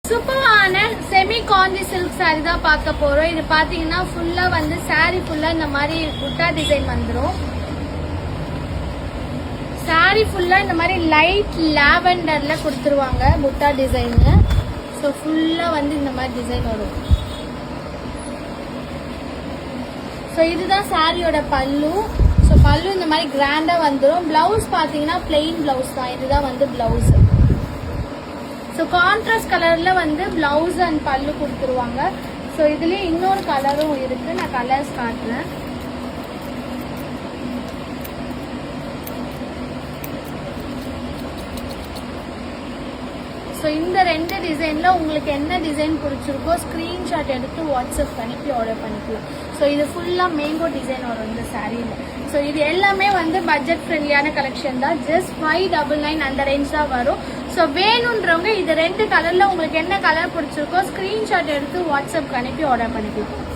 சூப்பரான செமி காஞ்சி silk sorry தான் பார்க்க போறோம். இது பாத்தீங்கன்னா ஃபுல்லா வந்து சாரி ஃபுல்லா இந்த மாதிரி புட்டா டிசைன் வந்துடும். சாரி ஃபுல்லா இந்த மாதிரி லைட் லாவெண்டர்ல கொடுத்துருவாங்க புட்டா டிசைன். ஸோ ஃபுல்லா வந்து இந்த மாதிரி டிசைன் வரும். ஸோ இதுதான் சாரியோட பல்லு. ஸோ பல்லு இந்த மாதிரி கிராண்டா வந்துடும். பிளவுஸ் பாத்தீங்கன்னா பிளெயின் பிளவுஸ் தான். இதுதான் வந்து பிளவுஸ். ஸோ கான்ட்ராஸ்ட் கலரில் வந்து ப்ளவுஸ் அண்ட் பல்லு கொடுத்துருவாங்க. ஸோ இதுலேயே இன்னொரு கலரும் இருக்குது. நான் கலர்ஸ் காட்டுறேன். ஸோ இந்த ரெண்டு டிசைனில் உங்களுக்கு என்ன டிசைன் பிடிச்சிருக்கோ ஸ்க்ரீன்ஷாட் எடுத்து வாட்ஸ்அப் பண்ணிட்டு ஆர்டர் பண்ணிக்கலாம். ஸோ இது ஃபுல்லாக மேங்கோ டிசைன் வரும் இந்த சாரியில். ஸோ இது எல்லாமே வந்து பட்ஜெட் ஃப்ரெண்ட்லியான கலெக்ஷன் தான். ஜஸ்ட் 599 அந்த ரேஞ்ச் தான் வரும். ஸோ வேணுன்றவங்க இது ரெண்டு கலரில் உங்களுக்கு என்ன கலர் பிடிச்சிருக்கோ ஸ்க்ரீன்ஷாட் எடுத்து வாட்ஸ்அப் அனுப்பி ஆர்டர் பண்ணிக்கலாம்.